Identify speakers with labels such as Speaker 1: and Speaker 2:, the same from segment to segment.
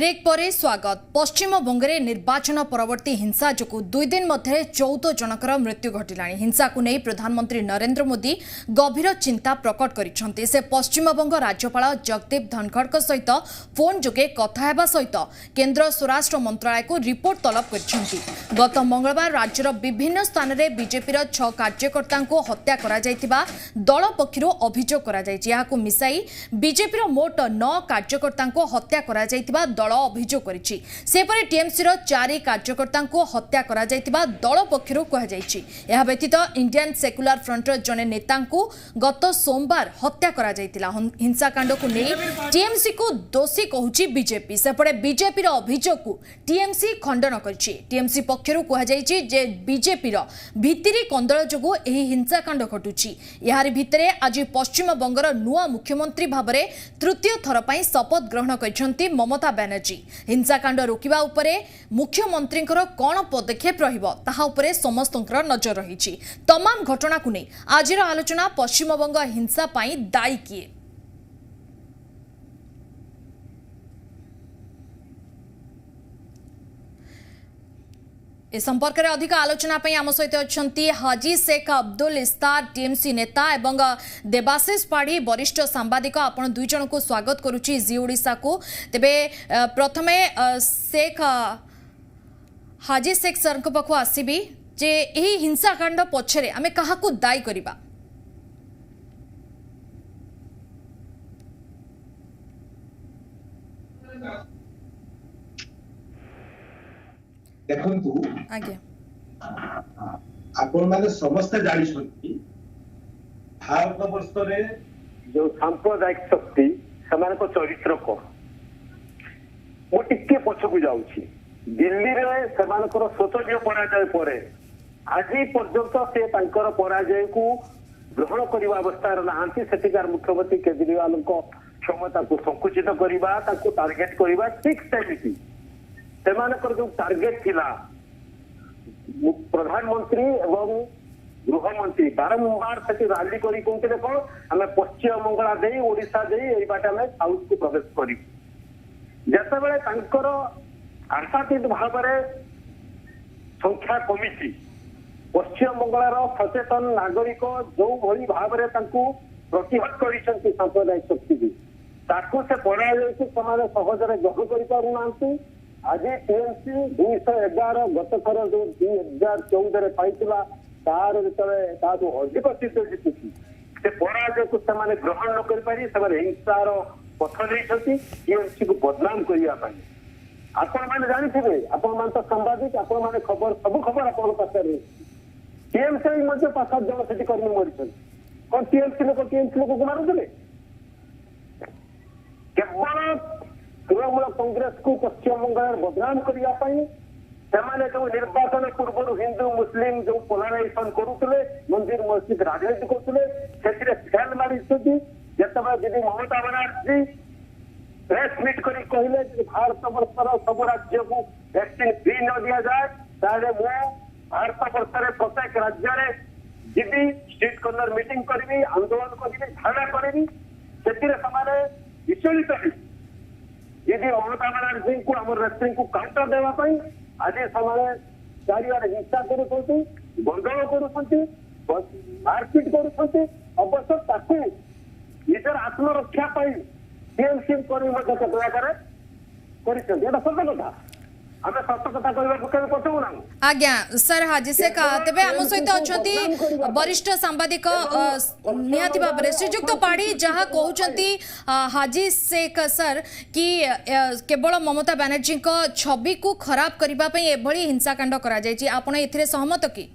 Speaker 1: Break पर स्वागत। पश्चिम बंगे निर्वाचन परवर्ती हिंसा जो 2 दिन मध्य 14 जनकर मृत्यु घटला। हिंसा को नहीं प्रधानमंत्री नरेंद्र मोदी गभीर चिंता प्रकट करिसेंती। से पश्चिम बंग राज्यपाल जगदीप धनखड़ सहित फोन जोगे कथा हेबा सहित केंद्र स्वराष्ट्र मंत्रालय को रिपोर्ट तलब करिसेंती। गत मंगलवार राज्यर विभिन्न स्थान में बीजेपी 6 कार्यकर्ता को हत्या करा जायतिबा दल पक्षरु अभियोग करा जायछि। याकु मिसाई बीजेपी मोट 9 कार्यकर्ता को हत्या करा जायतिबा दल अभियोग करिछि। सेपरे टीएमसी 4 कार्यकर्ता को हत्या करा जायतिबा दल पक्षरु कहा जायछि। यह व्यतीत इंडियन सेक्युलर फ्रंट जने नेता को गत सोमवार हत्या करा जायतिला। हिंसाकांड को नहीं टीएमसी को दोषी कहूछि बीजेपी। सेपरे बीजेपी अभियोग को टीएमसी खंडन करिछि। टीएमसी पक्षरु कहा जायछि जे बीजेपी भित्तिरी कंदल जोगु एही हिंसाकांड घटुछि। यार भितरे आज पश्चिम बंगर नुआ मुख्यमंत्री भाबरे तृतीय थर पई शपथ ग्रहण करिसेंती ममता बनर्जी। हिंसाकांड रोकिबा उपरे मुख्यमंत्री कौन पदक्षेप रहिबो ताहा उपरे समस्तंकर नजर रहिछि। तमाम घटना को नहीं आजिर आलोचना पश्चिम बंग हिंसा पई दायी किए। ए संपर्क में अधिक आलोचना आम सहित अच्छा हाजी शेख अब्दुल इस्तार टीएमसी नेता एवं देवाशीष पाढ़ी वरिष्ठ सांबादिक आपण 2 जन को स्वागत करुच्ची जी ओडिशा को। तेबे प्रथमे शेख हाजी शेख सर पाखु आसबि जे यही हिंसाकांड पछरे आमे काहाकू दायी करिबा।
Speaker 2: देखंतु
Speaker 1: आज्ञा
Speaker 2: आपण माने समस्त जानि छथि भारत वर्ष रे जो सांप्रदायिक शक्ति समान को चरित्र को मो टिके पछकु जाउछि। दिल्ली रे समान को स्वतंत्र पराजय परे आज पर्यंत से तांकर पराजय को ग्रहण करबा अवस्था रे नांती। सेटिकार मुख्यमंत्री केजरीवाल को क्षमता को संकुचित करबा ताको टार्गेट करबा ठीक सेमिति सेमानकर जो टार्गेट थिला प्रधानमंत्री एवं गृहमंत्री बारंबार से रैली करी कहते कौन आम पश्चिम बंगला दे ओडिशा दे एई बाटे आम साउथ को प्रवेश करी जेतेबेले तांकर आशातीत भाव में संख्या कमिची पश्चिम बंगलार सचेतन नागरिक जो भली भाव में प्रतिहत करिसेंती सांप्रदायिक शक्ति ताको से पराजय को समाज सहजरे ग्रहण करि पारु नांती। आज टीएमसी 211 गत थर जो 2014 पाइला तार जो अधिक सीट जीतुची से पराजय को से ग्रहण न कर हिंसार पथ नहीं टीएमसी को बदनाम करने आपण मैंने जानी आपण मान तो सांबादिक आपण मैंने खबर सब खबर आपण पाखे टीएमसी 5-7 जन से कर्मी मरी कौन टीएमसी लोक को मारुले केवल तृणमूल कांग्रेस को पश्चिम बंगाल बदनाम करने जो निर्वाचन पूर्व हिंदू मुस्लिम जो पोलाराइजेशन करुले मंदिर मस्जिद राजनीति करुले फेल मारी जिते दीदी ममता बनर्जी प्रेस मीट कर कहले भारत वर्षर सब राज्य को वैक्सीन फ्री न दि जाए ताले मु भारत वर्ष प्रत्येक राज्य जीवी स्ट्रीट कर्नर मीटिंग करी आंदोलन करी धारणा करी से विचलित यदि ममता बनर्जी को आम नेत्री को काउंटर देवाई आज समय चारिआडे हिंसा करुँच गंडल कर मारपिट कर अवश्य ताकू निजर आत्मरक्षा टीएमसी कर्मी केते जगह कर सत कथा आम सत कथा कहूँ पछू ना।
Speaker 1: आज्ञा सर हाजी शेख तेबे आम सहित अच्छा वरिष्ठ सांबादिक निहाती भाव में श्रीजुक्त पाढ़ी जहाँ कहते हाजी शेख सर कि केवल ममता बनर्जी छवि को खराब करने एभली हिंसाकांड करा जायछि आपण एथिरे सहमत कि?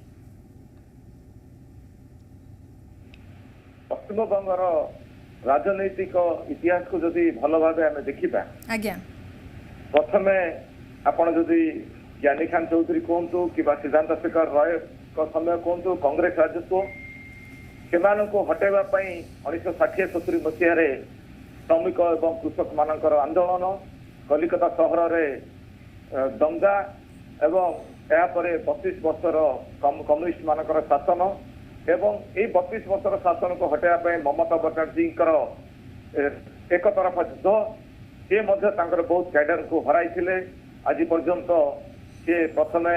Speaker 3: पश्चिम बंगर राजनैतिक इतिहास को जदि भल भाव आम देखा
Speaker 1: आज्ञा
Speaker 3: प्रथमे आपण जदि ज्ञानी खान चौधरी कहतु कि सिद्धांत शेखर राय समय कहतु कांग्रेस राजस्व से हटाइवाई 1960-70 मसीह श्रमिक और कृषक मानकर आंदोलन कलिकता सहर में दंगा एवं यापर 32 वर्षर कम्युनिस्ट मानकर शासन एवं ये 32 वर्षर शासन को हटाइवाई ममता बनर्जी एक तरफा युद्ध से बहुत कैडर को हराई आज पर्यंत सी प्रथम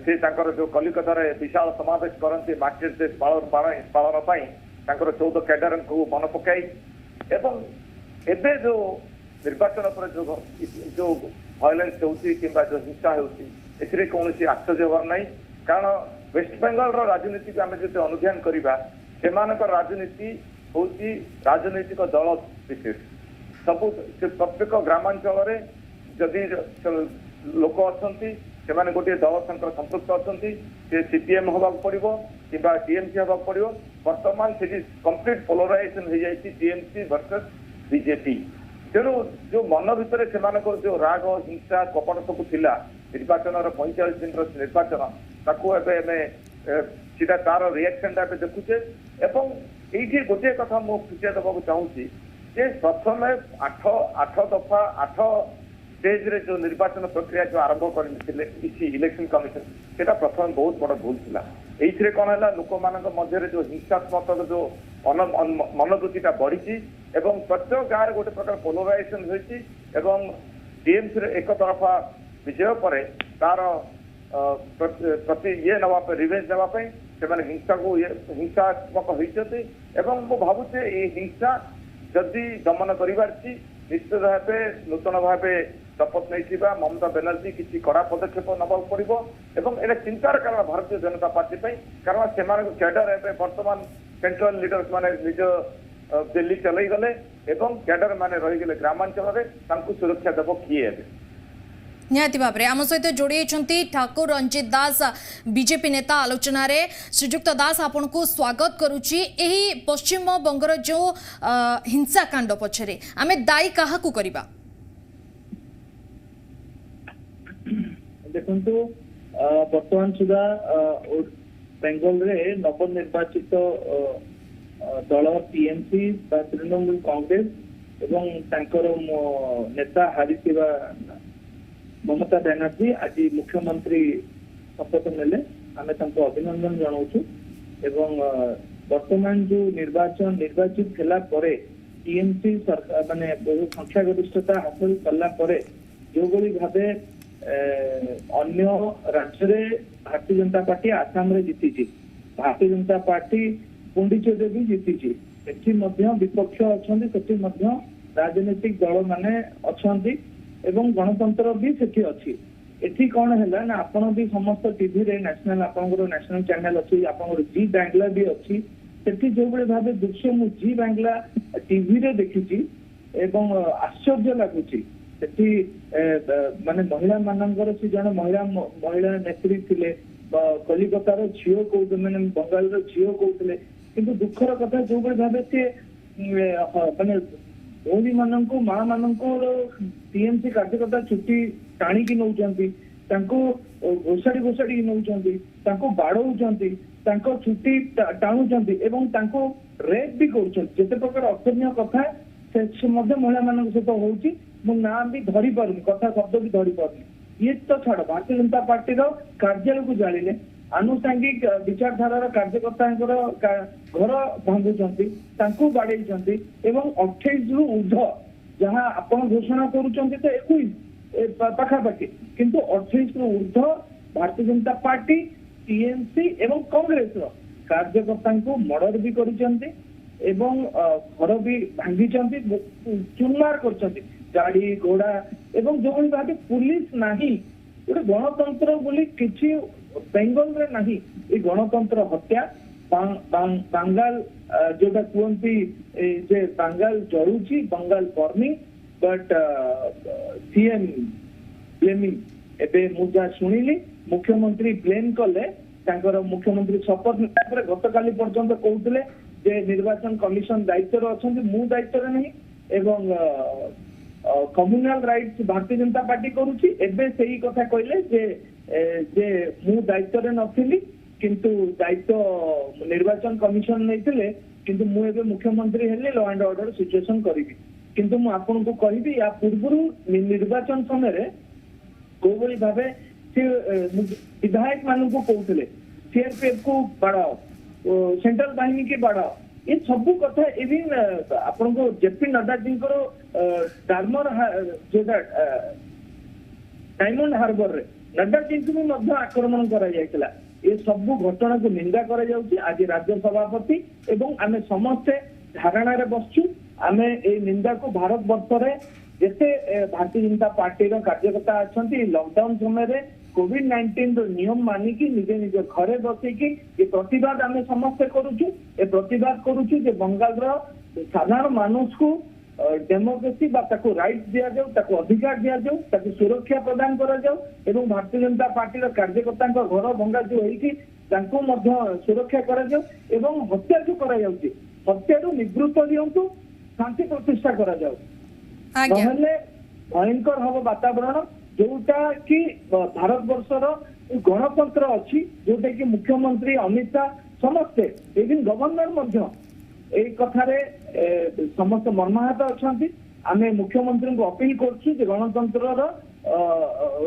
Speaker 3: से जो कलिकता विशाल समावेश करते मार्केट डे पालन 14 कैडर को मन पकाई एवं एबे जो निर्वाचन पर जो वायलेंस होती कि जो हिंसा होती कौन आश्चर्य हबार ना कारण वेस्ट बेंगल राजनीति को आम जो अनुध्यान करवा से राजनीति हूँ राजनैतिक दल विशेष सब प्रत्येक ग्रामांचल जदि लोक अच्छा से गोटे दल संपृक्त अच्छा सीपीएम हवा पड़ो कि टीएमसी हवा पड़ो बर्तमान से कंप्लीट पोलराइजेशन हो जाए टीएमसी वर्सेस बीजेपी तेणु जो मन भितर से जो राग हिंसा कपट सब थिला निर्वाचन 45 दिन निर्वाचन ताकू सीधा तार रिएक्शन देखुचे एवं ये गोटे कथा मु सूचित देवाक चाहूँगी जे प्रथम 8 दफा 8 स्टेज रे जो निर्वाचन प्रक्रिया जो आरंभ कर इलेक्शन कमिशन सेटा प्रथम बहुत बड़ भूल थिला एइथिरे कोन हला लोक मानक मध्य जो हिंसात्मक जो मनोवृत्तिटा बढ़ी एवं प्रत्येक गाँव गोटे प्रकार पोलराइजेशन होती एवं टीएमसी एक तरफा विजय पर तार प्रति ये नापे रिवेंज नापी से हिंसा को हिंसात्मक होती एवं मु भावुचे ये हिंसा जदि दमन कर निश्चित भाव नूतन भाव शपथ नहीं ममता बनर्जी किसी कड़ा पदक्षेप नवा पड़ो एवं एटा चिंतार कारण भारतीय जनता पार्टी कारण से कैडर एवं बर्तमान सेंट्रल लीडर्स माने निज दिल्ली चलई गले एवं कैडर माने रहीगले ग्रामांचल सुरक्षा देव किए
Speaker 1: निहाती भाव में आम सहित जोड़ी ठाकुर रंजित दास बीजेपी नेता आलोचना रे श्रीजुक्त दास आपन को स्वागत करुच्ची पश्चिम बंगर जो हिंसाकांड पछरे आमे दायी क्या करबा
Speaker 4: देखंतु वर्तमान सुधा बेंगल रे नवनिर्वाचित दल टीएमसी तृणमूल कांग्रेस एवं तांकर नेता हारिथिबा ममता बनर्जी आज मुख्यमंत्री शपथ नेले आमे तांको अभिनंदन जनाऊछु एवं वर्तमान जो निर्वाचित होला परे टीएमसी सरकार माने बहु संख्या गरिष्ठता हासिल कला परे जो बड़ी भाबे अन्य राज्य रे भारतीय जनता पार्टी आसाम रे जीती भारतीय जनता पार्टी पुंडीचेरी भी जीती एठी मध्य विपक्ष अछंती सेठी मध्य राजनीतिक दल माने अछंती एवं गणतंत्र भी सेठी अच्छी एठी कौन है ना आपण भी समस्त टीवी रे नेशनल आपनकर नेशनल चैनल अच्छी आपनकर जी बांग्ला भी अच्छी सेठी जो बड़े भाबे दृश्य मु जी बांग्ला टीवी रे देखिची एवं आश्चर्य लागुची सेठी माने महिला मानकर से जन महिला नेत्री थिले कलिकतार झियो को माने बंगाल रो झियो कहते किंतु दुखर कथा जो बड़े भाबे से माने भौणी मान माँ मान टीएमसी कार्यकर्ता छुट्टी टाणिकी नौकरी घोषाड़ी घोषाड़ी नौकरी बाड़ौंट छुट्टी टाणुंट एवं रेप भी करते प्रकार अर्थनीय कथा से महिला मान सहित होची मु ना भी धरी पारुनी कथा शब्द भी धरी पारुनी ये तो छाड़ भारतीय जनता पार्टी कार्यालय को जालिले आनुषांगिक विचारधारार कार्यकर्ता घर भांगुंट बाड़े एवं 28 रु ऊर्ध जहाँ आपण घोषणा करुँच तो 21 पाखापाखि किंतु 28 रु ऊर्ध भारतीय जनता पार्टी टीएमसी एवं कांग्रेस कार्यकर्ता मर्डर भी करुँच एवं घर भी भांगी चुनमार कर गाड़ी घोड़ा एवं जो भाव पुलिस नाही गोटे गणतंत्र बोली किसी बेंगल रे नहीं ये गणतंत्र हत्या बंगाल जोटा कहती जे बंगाल जलुची Bengal burning but CM blaming एबे मुझा शुणिली मुख्यमंत्री ब्लेम कले मुख्यमंत्री शपथ गत काली पर्यंत कहते जे निर्वाचन कमिशन दायित्व अच्छा मु दायित्व नहीं एवं कम्युनाल राइट्स भारतीय जनता पार्टी करुच्ची एबे सही कथा कहले जे मु दायित्व रे नथिली किंतु दायित्व निर्वाचन कमिशन नहीं किंतु मु एबे मुख्यमंत्री हेले लॉ एंड ऑर्डर सिचुएशन करिवि किंतु मु आपन को कहबी या पूर्व निर्वाचन समय रे कोबरी भाबे से विधायक मान को कहते सीआरपीएफ को बाड़ाओ सेंट्रल बाहिनी के बाड़ाओ ये सब कथा इवन आपन को JP Nadda ji diamond harbour रे नड्डा जी को भी मध्य आक्रमण करा जायतिला ये सब घटना को निंदा करा जाउची आज राज्य सभापति एवं आमे समस्ते धारणा रे बसछु आमे ए निंदा को भारत वर्ष रे जेते भारतीय जनता पार्टी रो कार्यकर्ता अछंती लॉकडाउन समय रे कोविड-19 रो नियम मानी की निजे निज घरे बसी की ये प्रतिवाद आमे समस्ते करूछु ए प्रतिवाद करूछु जे बंगाल रो साधारण मानुष को डेमोक्रेसी राइट दिया जाऊ अधिकार दिया जाऊ सुरक्षा प्रदान करा जाऊ एवं भारतीय जनता पार्टी कार्यकर्ता घर भंगा जो होती सुरक्षा करा जाऊ एवं हत्या जो करा जाउची हत्यारू निवृत्त दियंतु शांति प्रतिष्ठा करा जाऊ नहले भयंकर हम वातावरण जोटा कि भारत वर्षर गणतंत्र अच्छी जोटा कि मुख्यमंत्री अमित शाह समस्ते इवन गवर्नर मध्य ए कथारे समस्त मर्माहत अच्छा आम मुख्यमंत्री को अपील करछु जे गणतंत्र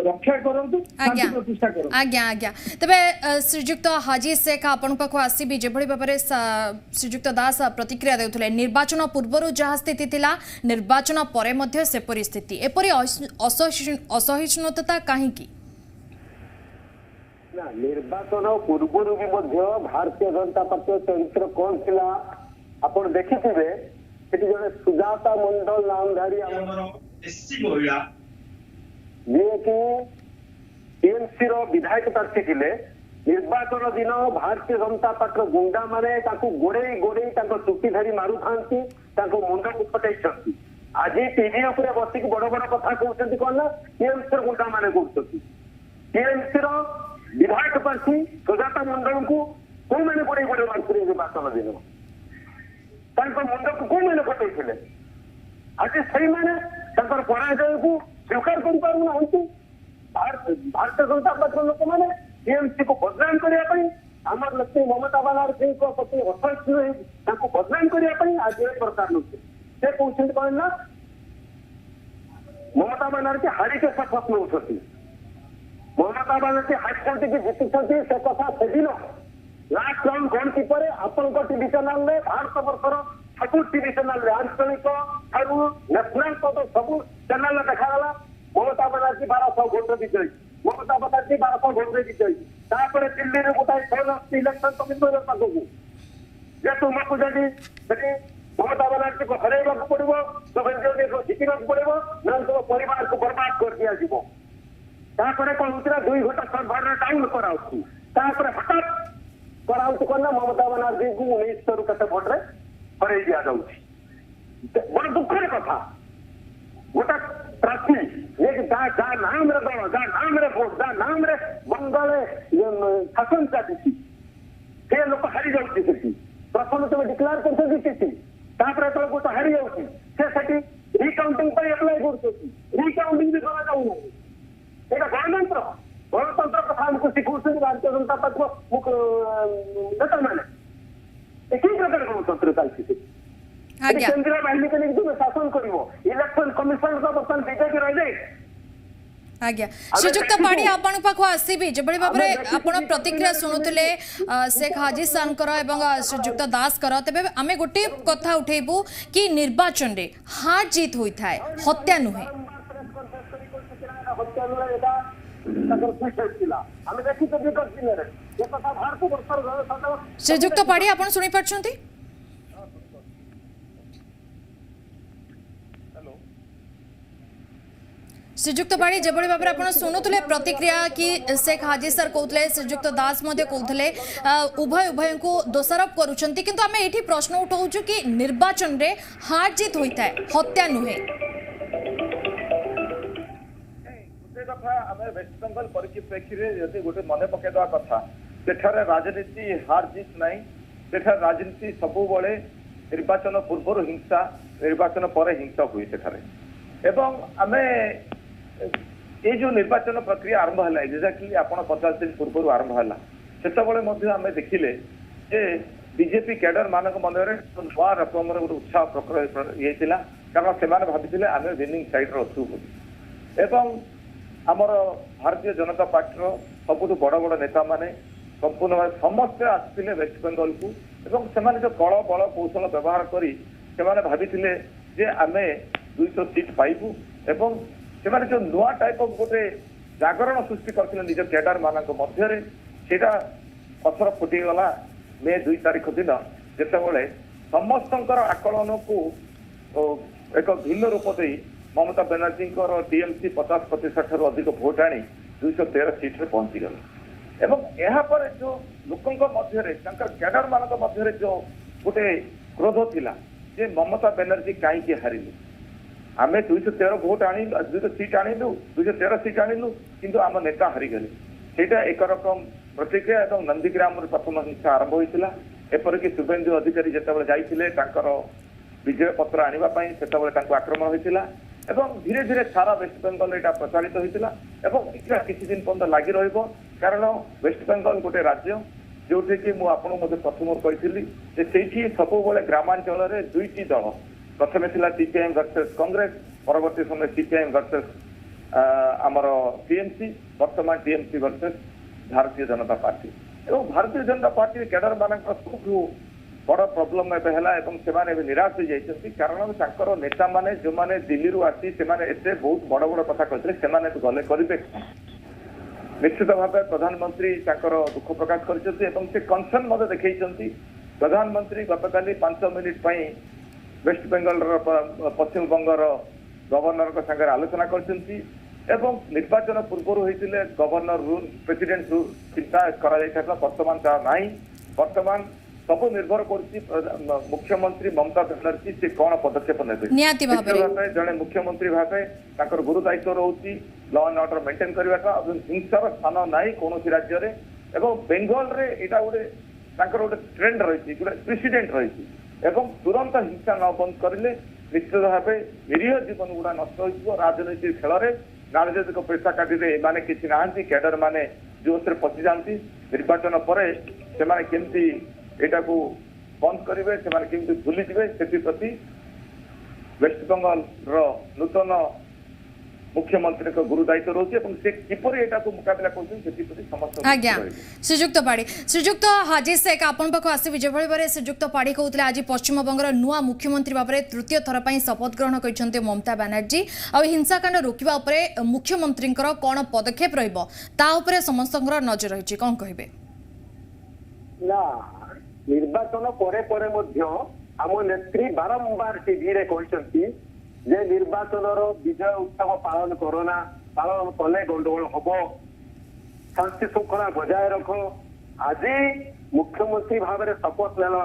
Speaker 4: रक्षा करंतु शांति प्रतिष्ठा करंतु
Speaker 1: आज्ञा आज्ञा तबे श्रीजुक्त हाजी शेख आपण पाखो आसीबी जेभଳି भाबरे श्रीजुक्त दास प्रतिक्रिया देउथले निर्वाचन पूर्वरु जहा स्थिति थिला निर्वाचन परे मध्ये से परिस्थिति एपरि असहिष्णुता काहे की
Speaker 2: ना निर्वाचन पूर्वरु भी मध्ये भारतीय जनता पार्टी चरित्र कोन थिला आपण देखिथिबे सेठी जने सुजाता मंडल नामधारी हमर एससी महिला जे कि टीएमसी रो विधायक प्रार्थी थिले निर्वाचन दिन भारतीय जनता पार्टी गुंडा माने ताकू गोड़े गोड़े ताको चुटी धरी मारू थांती ताको मुंड को फटाई छथि आज टीवी ऊपर बसी बड़ बड़ कथा कहउछंती कोन ना टीएमसी रो गुंडा माने कहउछंती टीएमसी रो विधायक प्रार्थी सुजाता मंडल को कोन माने गोड़े गोड़े मारथि निर्वाचन दिन ताको मुंड को कोन माने फटाई थिले आज सही माने ताकर पराजय को स्वीकार कर भारतीय जनता पार्टी लोक मैंने टीएमसी को बदनाम करने आमर लक्ष्मी ममता बनर्जी प्रति असहिष्णु बदनाम करने आज ये सरकार लोग से कहते कौन ना ममता बनर्जी हारी के शपथ नौ ममता बनर्जी हारी की जीति से कथा से दिन लास्ट राउंड कौन की पर आपण टीवी चैनल में भारत वर्षर सब टीवी चैनल आंचलिक नेशनल सब चैनल देखागला ममता बनर्जी 1200 भोट विजयी ममता बनर्जी 1200 भोट विजयी तापर दिल्ली में गोटाए फोन इलेक्शन कमिशन पाखक जे तुमको जदि ममता बनर्जी को हरैवा पड़ो सुभेन्द्र को जितना पड़ो ना तुम परिवार को बर्बाद कर दिया कौन होता 2 घंटा सर्भर डाउन कराऊँ हठात कराऊँ कौन ममता बनर्जी को 1900 केते भोट्रे हर दि जाऊँगी बड़ दुखर कथा गोटा प्रार्थी नाम रे दल नाम रे भोट नाम रे बंगाल शासन चली से लोक हारी जाऊँगी प्रथम तुम डिक्लेयर कर गोटे हारी जाऊँगी से रिकाउंटिंग एप्लाय कर रिकाउंटिंग भी करा जाऊना यहाँ गणतंत्र गणतंत्र कथा आमको शिखुं भारतीय जनता पार्टी नेता मैंने कि प्रकार गणतंत्र चलती केंद्रीय बाहिनी के लिए शासन कर इलेक्शन कमिशन का बर्तमान बीजेपी रही
Speaker 1: आज्ञा श्रीजुक्त पाड़ी आपण पाखो आसीबी जेबळे बाबरे आपण प्रतिक्रिया सुनुतले शेख हाजी सानकर एवं श्रीजुक्त दास कर तबे आमे गोटे कथा उठेबू कि निर्वाचन रे हार जीत होई थाए हत्या नुहे श्रीजुक्त पाड़ी आपण सुनि परछंती श्रीजुक्त पाड़ी जेभଳି भाबरे आपण सुनुतले प्रतिक्रिया कि शेख हाजी सर कहउतले श्रीजुक्त दास मध्ये कहउतले उभय को दोषारोप करूछंती किंतु आमे एठी प्रश्न उठाउछु कि निर्वाचन रे हार जीत होई थाए हत्या नुहे
Speaker 3: कथा आम वेस्ट बेंगल परिप्रेक्षी में गोटे मन पकईदा कथा सेठारे राजनीति हार जीत नहीं सेठार राजनीति सबु बड़े निर्वाचन पूर्व हिंसा निर्वाचन पर हिंसा हुए सेठारे एवं आम ये जो निर्वाचन प्रक्रिया आरंभ है एक्जाक्टली आप 50 दिन पूर्व आरंभ है से आम देखिले बीजेपी कैडर मान मन में नुआ रकम गोटे उत्साह प्रकट ये कारण से भाई आम विनिंग साइड अच्छु एवं आमर भारतीय जनता पार्टी सबुठ बड़ बड़ नेता माने संपूर्ण भाव समस्ते आसते वेस्ट बेंगल को एवं से जो कल बल कौशल व्यवहार कर भाई आम 200 सीट पाइबू एवं से जो नुआ टाइप ऑफ गोटे जागरण सृष्टि करथिले निज कैडर मानक मध्यरे सेटा पथर फुटीगला मे 2 तारिख दिन जेतेबेले समस्तंकर आकलन को एक भिन्न रूप दे ममता बनर्जी टीएमसी 50% अधिक भोट आनी 213 सीट रे पहुंची गले एवं यहाँ पर जो लोकों मध्य कैडर मानक मध्य जो गोटे क्रोध थिला जे ममता बनर्जी कहीं हारिलु आम 213 भोट आनी 200 सीट आणिलु 213 सीट आणिलु किंतु आम नेता हारिगले सेटा एक रकम प्रतिक्रिया एवं नंदीग्राम प्रथम हिंसा आरंभ होता एपरिक शुभेन्दु अधिकारी जितेबाला जाते विजय पत्र आने से आक्रमण होता एवं धीरे धीरे सारा वेस्ट बेंगल यहाँ प्रचारित होता किसी दिन पर्यटन लगी कारण वेस्ट बेंगल गोटे राज्य जो कि मुझे प्रथम कही सब ग्रामांचल दुईटी दल प्रथम सीपीआईएम वर्सेस कांग्रेस परवर्ती समय सीपीआईएम वर्सेस आमर टीएमसी वर्तमान TMC versus Bharatiya Janata party एवं भारतीय जनता पार्टी कैडर मान सब बड़ प्रोब्लेम से निराश हो जाती कारण नेता माने जो माने दिल्ली आसी से बहुत बड़ बड़ कथा कहते गले करेंगे निश्चित भाव प्रधानमंत्री दुख प्रकाश कर कनसर्न मत देखते प्रधानमंत्री गतकाली 5 मिनिट वेस्ट बेंगल पश्चिम बंगर गवर्नर संगे आलोचना करछंती एवं निर्वाचन पूर्व होते गवर्नर रूल प्रेसिडेंट रूल चिंता करा वर्तमान ता नहीं वर्तमान सब निर्भर कर मुख्यमंत्री ममता बनर्जी से कौन पदक्षेप ने जड़े मुख्यमंत्री भाव गुरु दायित्व रोचे लॉ एंड ऑर्डर मेंटेन करने हिंसार स्थान ना कौन राज्य में बेंगल रे यहाँ गोटे ट्रेंड रही प्रेसिडेंट रही तुरंत हिंसा न बंद करें निश्चित भाव निरीह जीवन गुड़ा नष्ट हो राजनीति खेल में राजनीतिक पैसा काटी एमाने किसी ना कैडर माने जोश रे पशि जाती निर्वाचन पर केमती एटा को बंद करेंगे से भूली जाए से वेस्ट बेंगल नूतन मुख्यमंत्री को गुरु दायित्व रोचे किपर मुकाबला कर
Speaker 1: श्रीजुक्त पाड़ी श्रीजुक्त हाजी शेख आपण पाख आसबि जो भाई श्रीजुक्त पाड़ी कहते आज पश्चिम बंगर नुआ मुख्यमंत्री भाव में तृतीय थर पर शपथ ग्रहण करते ममता बनर्जी आ हिंसाकांड रोकवा मुख्यमंत्री कौन पदक्षेप रहा समस्त नजर रही कौन कहे
Speaker 2: निर्वाचन आम नेत्री बारंबार टीवी रे कहते जे निर्वाचन विजय उत्सव पालन करना पालन कले गंडगोल हम शांति श्रृंखला बजाय रख आज मुख्यमंत्री भाव में शपथ नेला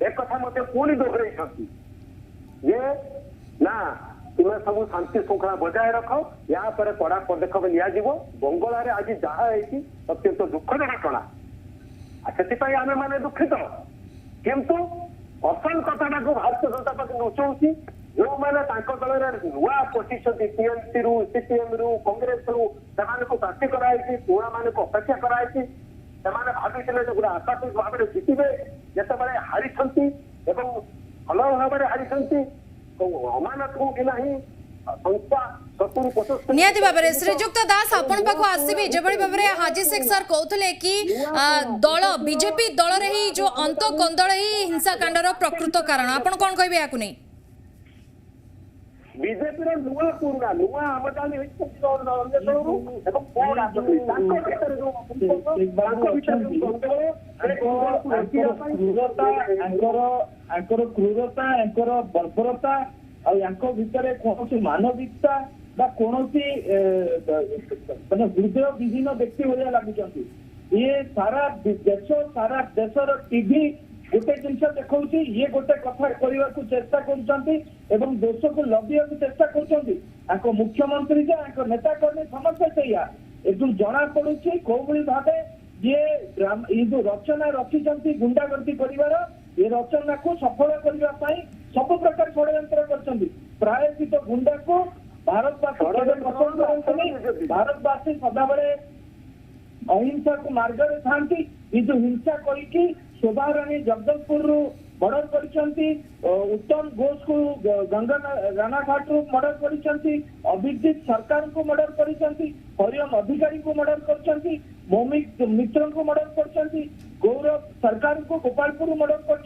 Speaker 2: एक कथा मत पुणी दोहराई जे ना तुम्हें सब शांति श्रृंखला बजाय रख या पर कड़ा पदक्षेप नियाजिव बंगला आज जहाँ अत्यंत दुखद घटना से आम मैंने दुखित किंतु असल कथाटा को भारतीय जनता पार्टी लुचाऊँगी जो मैंने दल नुआ पशिंट टीएमसी रु सीपीएम रु कांग्रेस रु प्रार्थी कराई पुणा मान अपेक्षा कराई भावी गोटे आशातीत भाव में जितबे जिते हारी भल भाव में हारी अमानत को कि नहीं
Speaker 1: निहाती भाव में श्रीजुक्त दास आपण पाखु आसबि जो भाव में हाजी शेख सर कहते कि दल बीजेपी दल रे ही जो अंत कंदल ही हिंसाकांडर प्रकृत कारण आपण कौन कहे या नहीं
Speaker 2: बीजेपी नुआ पुराना नुआ आमदानी
Speaker 4: क्रूरता बर्बरता भितर कौन मानविकता कौन हृदय विहीन व्यक्ति भाया लगुच ये सारा देशर टीवी गोटे जिन देखा ये गोटे कथा करने को चेष्टा कर देश को लगे चेष्टा कर मुख्यमंत्री नेता कर्मी समस्या से जना पड़ू कौ भाव ये जो रचना रखी गुंडागर्दी कर रचना को सफल करने सब प्रकार षड्यंत्र कर प्रायोजित गुंडा को भारतवासी पसंद करते भारतवासी सदाबले अहिंसा को मार्ग में था जो हिंसा करके शोभा रानी जगदलपुर मर्डर कर उत्तम घोष को गंगा रानाघाट मर्डर कर अभिजीत सरकार को मर्डर कर हरिओम अधिकारी को मर्डर कर मौमिक मित्र को मर्डर कर गौरव सरकार को गोपालपुर मर्डर कर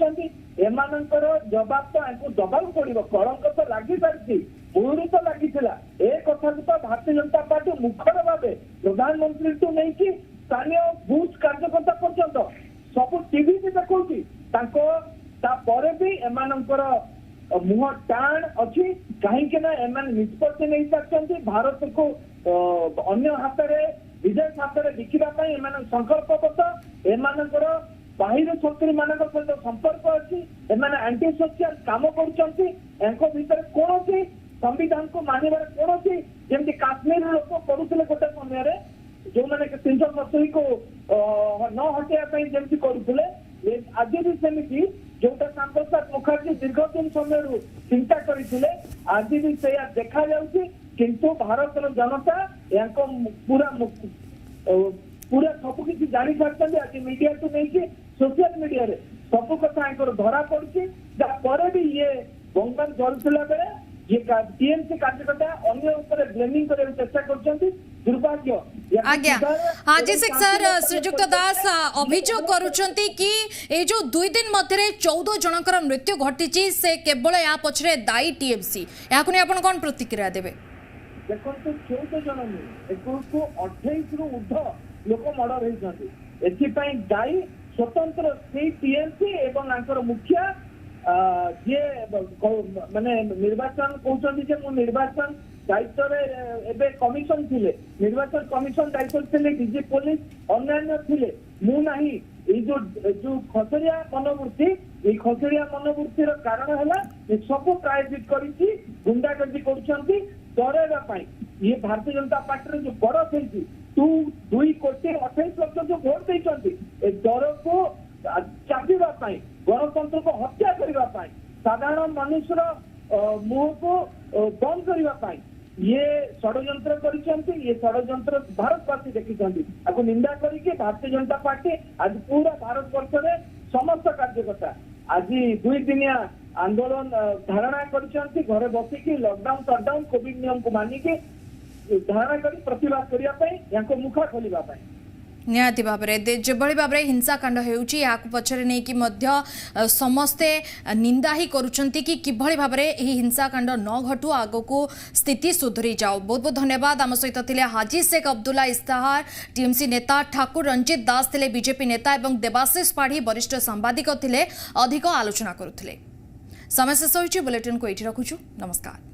Speaker 4: जवाब तो दबाक पड़ो कलंक तो লাগি সারিছি মূলରୁ ତ ଲାଗିଥିଲା ଏ କଥାକୁ ତ ଭାରତୀୟ ଜନତା ପାର୍ଟି ମୁଖର ଭାବେ ପ୍ରଧାନମନ୍ତ୍ରୀଠୁ ନେଇକି ସ୍ଥାନୀୟ ବୁଥ୍ କାର୍ଯ୍ୟକର୍ତ୍ତା ପର୍ଯ୍ୟନ୍ତ ସବୁ ଟିଭି ବି ଦେଖଉଛି ତାଙ୍କ ତାପରେ ବି ଏମାନଙ୍କର ମୁହଁ ଟାଣ ଅଛି କାହିଁକି ନା ଏମାନେ ନିଷ୍ପତ୍ତି ନେଇ ସାରିଛନ୍ତି ଭାରତକୁ ଅନ୍ୟ ହାତରେ ବିଦେଶ ହାତରେ ବିକିବା ପାଇଁ ଏମାନେ ସଂକଳ୍ପବଦ୍ଧ ଏମାନଙ୍କର ବାହିର ଶକ୍ତି ମାନଙ୍କ ସହିତ ସମ୍ପର୍କ ଅଛି ଏମାନେ ଆଣ୍ଟି ସୋସିଆଲ କାମ କରୁଛନ୍ତି ୟାଙ୍କ ଭିତରେ କୌଣସି ସମ୍ବିଧାନକୁ ମାନିବାର କୌଣସି ଯେମିତି କାଶ୍ମୀର ଲୋକ କରୁଥିଲେ ଗୋଟେ ସମୟରେ ଯୋଉମାନେ 370କୁ ନ ହଟେଇବା ପାଇଁ ଯେମିତି କରୁଥିଲେ ଆଜି ବି ସେମିତି ଯୋଉଟା ଶ୍ୟାମପ୍ରସାଦ ମୁଖାର୍ଜୀ ଦୀର୍ଘ ଦିନ ସମୟରୁ ଚିନ୍ତା କରିଥିଲେ ଆଜି ବି ସେଇଆ ଦେଖାଯାଉଛି କିନ୍ତୁ ଭାରତର ଜନତା ୟାଙ୍କ ପୁରା ସବୁ କିଛି ଜାଣିପାରୁଛନ୍ତି ଆଜି ମିଡିଆକୁ ନେଇକି ସୋସିଆଲ ମିଡିଆରେ ସବୁ କଥା ୟାଙ୍କର ଧରା ପଡୁଛି ତାପରେ ବି ଇଏ ବଙ୍ଗାଲ ଜଳୁଥିଲା ବେଳେ टीएमसी कार्यकर्ता अन्य ऊपर ब्लेमिंग करने चेष्टा करछंती दुर्भाग्य
Speaker 1: आज्ञा हाजी सिंह सर श्रीजुक्त दास अभियोग करुछंती कि ए जो 2 दिन मध्य 14 जनकर मृत्यु घटी से केवल या पछरे दायी टीएमसी याकुनी आपण कोन प्रतिक्रिया देबे
Speaker 4: देखो 14 जन नहीं 21 को 28 रु ऊर्ध्व लोक मर्डर होइछंती एथि पई दायी स्वतंत्र से टीएमसी एवं आंकर मुखिया जे माने निर्वाचन कहते जे मु निर्वाचन दायित्व एबे कमिशन थिले निर्वाचन कमिशन दायित्व थिले डीजी पुलिस अन्य थिले मु नाही जो खसरिया मनोवृत्ति ये खसरिया मनोवृत्तिर कारण है सब प्रायोजित करी गुंडागर्दी कर ये भारतीय जनता पार्टी जो बड़ खेली 2 कोटी 28 लक्ष जो भोट देती दर को चापिवाई गणतंत्र को हत्या करने साधारण मनुष्य मुह को बंद करने ये षड्यंत्र करिसेंती ये षड्यंत्र भारतवासी देखिसेंती आपको निंदा करके भारतीय जनता पार्टी आज पूरा भारत वर्ष में समस्त कार्यकर्ता आज 2 दिनिया आंदोलन धारणा करिसेंती घरे बसिकी लॉकडाउन शटडाउन कोविड नियम को मानिकी धारणा करी प्रतिवाद करिया पई याको मुखा खोलिबा पई
Speaker 1: निहाती भाव में जेभली भाव में हिंसाकांड होउची पछरे नहीं कि मध्य समस्ते निंदा ही करुचंती कि किभली भाव में यही हिंसाकांड न घटू आगो को स्थिति सुधरी जाओ। बहुत बहुत धन्यवाद। आम सहित थिले हाजी शेख अब्दुल्ला इस्ताहार टीएमसी नेता ठाकुर रंजित दास थिले बीजेपी नेता और देवाशीष पाढ़ी वरिष्ठ सांबादिक थिले अधिक आलोचना करुथिले। समय शेष होइछि बुलेटिन को एठी रखुछु। नमस्कार।